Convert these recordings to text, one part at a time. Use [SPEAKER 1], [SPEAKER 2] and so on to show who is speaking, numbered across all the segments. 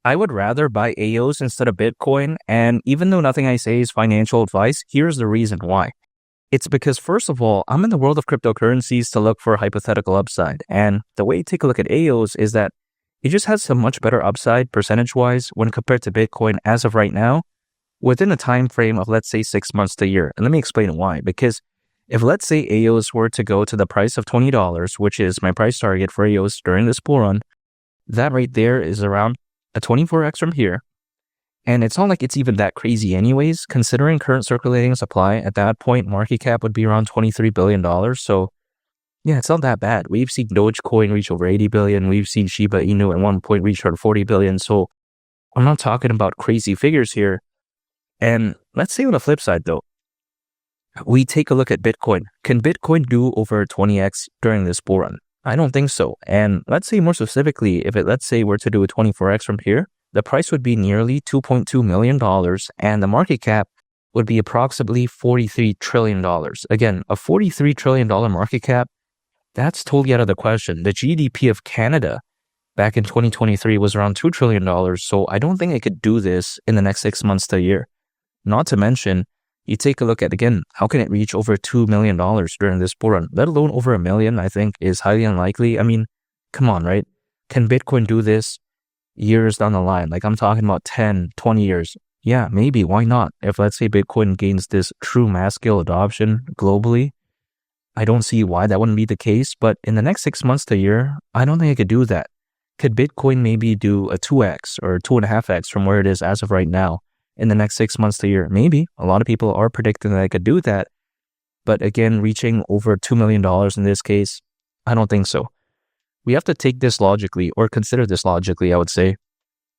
[SPEAKER 1] I would rather buy AIOZ instead of Bitcoin. And even though nothing I say is financial advice, here's the reason why. It's because, first of all, I'm in the world of cryptocurrencies to look for hypothetical upside. And the way you take a look at AIOZ is that it just has a much better upside percentage-wise when compared to Bitcoin as of right now, within a time frame of, let's say, 6 months to a year. And let me explain why. Because if, let's say, AIOZ were to go to the price of $20, which is my price target for AIOZ during this bull run, that right there is around a 24x from here. And it's not like it's even that crazy anyways, considering current circulating supply. At that point, market cap would be around $23 billion. So yeah, it's not that bad. We've seen Dogecoin reach over 80 billion. We've seen Shiba Inu at one point reach over 40 billion. So I'm not talking about crazy figures here. And let's say on the flip side though, we take a look at Bitcoin. Can Bitcoin do over 20x during this bull run? I don't think so. And let's say more specifically, if it, let's say, were to do a 24x from here, the price would be nearly $2.2 million and the market cap would be approximately $43 trillion. Again, a $43 trillion market cap, that's totally out of the question. The GDP of Canada back in 2023 was around $2 trillion. So I don't think it could do this in the next 6 months to a year. Not to mention, you take a look at, again, how can it reach over $2 million during this bull run? Let alone over $1 million, I think is highly unlikely. I mean, come on, right? Can Bitcoin do this years down the line? Like I'm talking about 10, 20 years. Yeah, maybe. Why not? If let's say Bitcoin gains this true mass scale adoption globally, I don't see why that wouldn't be the case. But in the next 6 months to a year, I don't think it could do that. Could Bitcoin maybe do a 2x or 2.5x from where it is as of right now in the next 6 months to a year? Maybe. A lot of people are predicting that it could do that. But again, reaching over $2 million in this case, I don't think so. We have to take this logically, or consider this logically, I would say.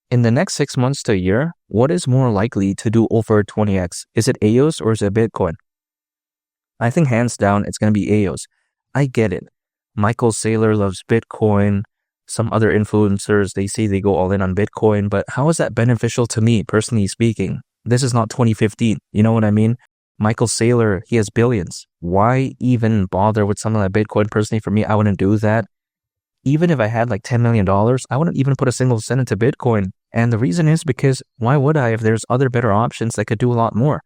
[SPEAKER 1] In the next 6 months to a year, what is more likely to do over 20x? Is it AIOZ or is it Bitcoin? I think hands down, it's going to be AIOZ. I get it. Michael Saylor loves Bitcoin. Some other influencers, they say they go all in on Bitcoin, but how is that beneficial to me, personally speaking? This is not 2015. You know what I mean? Michael Saylor, he has billions. Why even bother with something like Bitcoin? Personally, for me, I wouldn't do that. Even if I had like $10 million, I wouldn't even put a single cent into Bitcoin. And the reason is because why would I if there's other better options that could do a lot more?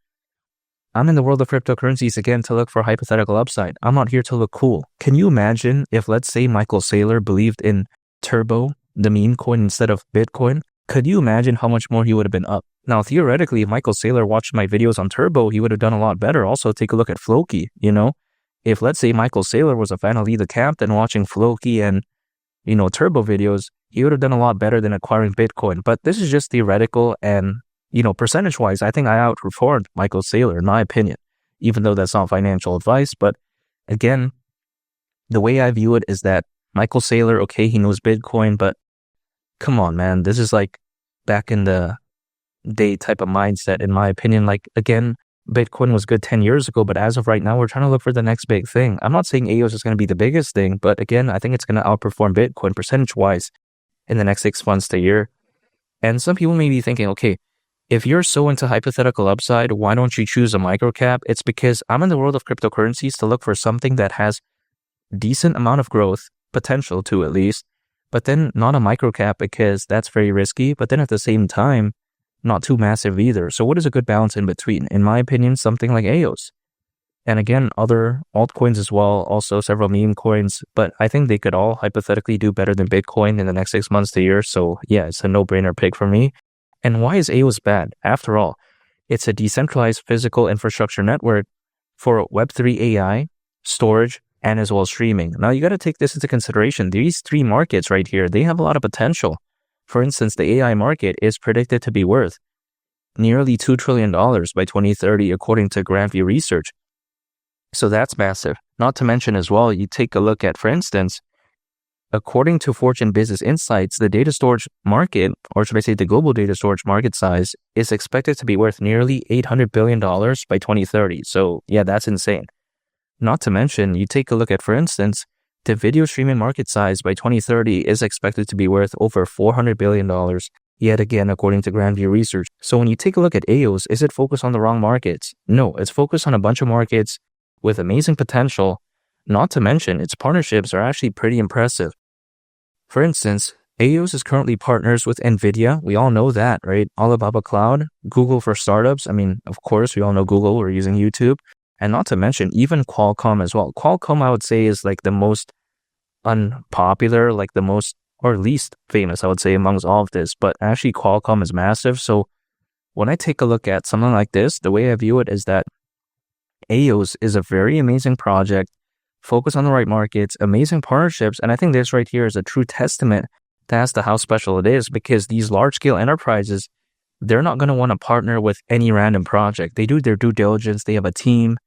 [SPEAKER 1] I'm in the world of cryptocurrencies again to look for hypothetical upside. I'm not here to look cool. Can you imagine if, let's say, Michael Saylor believed in Turbo, the meme coin, instead of Bitcoin? Could you imagine how much more he would have been up? Now, theoretically, if Michael Saylor watched my videos on Turbo, he would have done a lot better. Also, take a look at Floki, you know? If, let's say, Michael Saylor was a fan of Lee the Captain watching Floki and Turbo videos, he would have done a lot better than acquiring Bitcoin. But this is just theoretical and, percentage-wise, I think I outperformed Michael Saylor, in my opinion, even though that's not financial advice. But again, the way I view it is that Michael Saylor, okay, he knows Bitcoin, but come on, man, this is like back in the day type of mindset, in my opinion. Like, again, Bitcoin was good 10 years ago, but as of right now, we're trying to look for the next big thing. I'm not saying AIOZ is going to be the biggest thing, but again, I think it's going to outperform Bitcoin percentage-wise in the next 6 months to a year. And some people may be thinking, okay, if you're so into hypothetical upside, why don't you choose a microcap? It's because I'm in the world of cryptocurrencies to look for something that has decent amount of growth, potential to at least, but then not a microcap because that's very risky, but then at the same time, not too massive either. So what is a good balance in between? In my opinion, something like AIOZ. And again, other altcoins as well, also several meme coins, but I think they could all hypothetically do better than Bitcoin in the next 6 months to a year. So yeah, it's a no-brainer pick for me. And why is AIOZ bad? After all, it's a decentralized physical infrastructure network for Web3 AI, storage, and as well as streaming. Now you got to take this into consideration. These three markets right here, they have a lot of potential. For instance, the AI market is predicted to be worth nearly $2 trillion by 2030, according to Grandview Research. So that's massive. Not to mention as well, you take a look at, for instance, according to Fortune Business Insights, the data storage market, or should I say the global data storage market size, is expected to be worth nearly $800 billion by 2030. So yeah, that's insane. Not to mention, you take a look at, for instance, the video streaming market size by 2030 is expected to be worth over $400 billion, yet again, according to Grandview Research. So when you take a look at AIOZ, is it focused on the wrong markets? No, it's focused on a bunch of markets with amazing potential. Not to mention, its partnerships are actually pretty impressive. For instance, AIOZ is currently partners with NVIDIA. We all know that, right? Alibaba Cloud, Google for startups. I mean, of course, we all know Google. We're using YouTube. And not to mention, even Qualcomm as well. Qualcomm, I would say, is like the most unpopular, like the most, or least famous, I would say, amongst all of this. But actually, Qualcomm is massive. So when I take a look at something like this, the way I view it is that AIOZ is a very amazing project, focus on the right markets, amazing partnerships. And I think this right here is a true testament as to how special it is, because these large-scale enterprises, they're not going to want to partner with any random project. They do their due diligence. They have a team.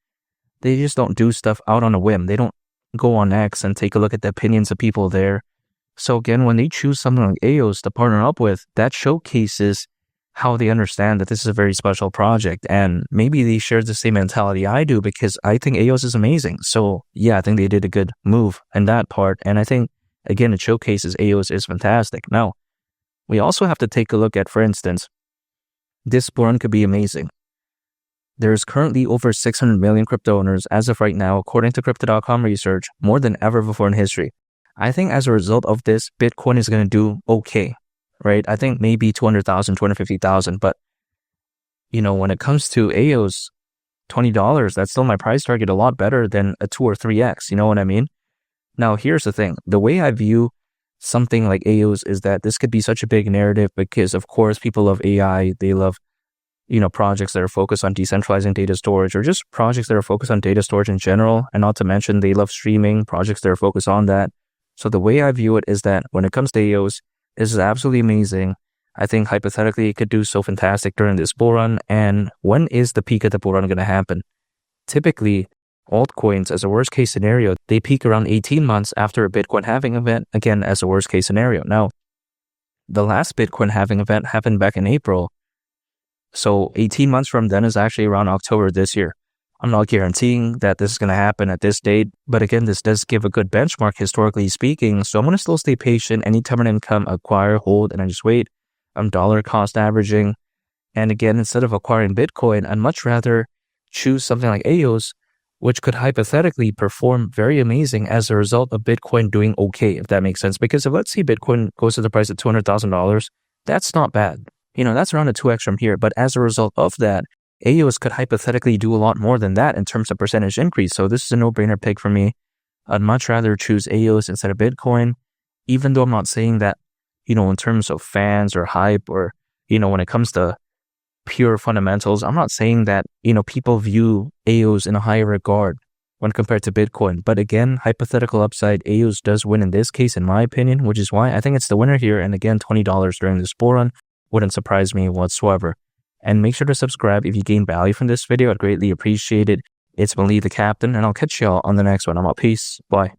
[SPEAKER 1] They just don't do stuff out on a whim. They don't go on X and take a look at the opinions of people there. So again, when they choose something like AIOZ to partner up with, that showcases how they understand that this is a very special project. And maybe they share the same mentality I do, because I think AIOZ is amazing. So yeah, I think they did a good move in that part. And I think, again, it showcases AIOZ is fantastic. Now, we also have to take a look at, for instance, this bull run could be amazing. There's currently over 600 million crypto owners as of right now, according to Crypto.com research, more than ever before in history. I think as a result of this, Bitcoin is going to do okay, right? I think maybe 200,000, 250,000. But, when it comes to AIOZ, $20, that's still my price target, a lot better than a 2 or 3x. You know what I mean? Now, here's the thing. The way I view something like AIOZ is that this could be such a big narrative because, of course, people love AI. They love, projects that are focused on decentralizing data storage, or just projects that are focused on data storage in general. And not to mention, they love streaming, projects that are focused on that. So the way I view it is that when it comes to AIOZ, this is absolutely amazing. I think hypothetically it could do so fantastic during this bull run. And when is the peak of the bull run going to happen? Typically, altcoins, as a worst case scenario, they peak around 18 months after a Bitcoin halving event, again, as a worst case scenario. Now, the last Bitcoin halving event happened back in April. So 18 months from then is actually around October this year. I'm not guaranteeing that this is going to happen at this date, but again, this does give a good benchmark historically speaking. So I'm going to still stay patient, anytime an income, acquire, hold, and I just wait. I'm dollar cost averaging. And again, instead of acquiring Bitcoin, I'd much rather choose something like AIOZ, which could hypothetically perform very amazing as a result of Bitcoin doing okay, if that makes sense. Because if, let's say, Bitcoin goes to the price of $200,000, that's not bad. That's around a 2x from here. But as a result of that, AIOZ could hypothetically do a lot more than that in terms of percentage increase. So this is a no-brainer pick for me. I'd much rather choose AIOZ instead of Bitcoin, even though I'm not saying that, in terms of fans or hype or, when it comes to pure fundamentals, I'm not saying that, people view AIOZ in a higher regard when compared to Bitcoin. But again, hypothetical upside, AIOZ does win in this case, in my opinion, which is why I think it's the winner here. And again, $20 during this bull run wouldn't surprise me whatsoever. And make sure to subscribe if you gain value from this video. I'd greatly appreciate it. It's Malik the Captain, and I'll catch y'all on the next one. I'm out. Peace. Bye.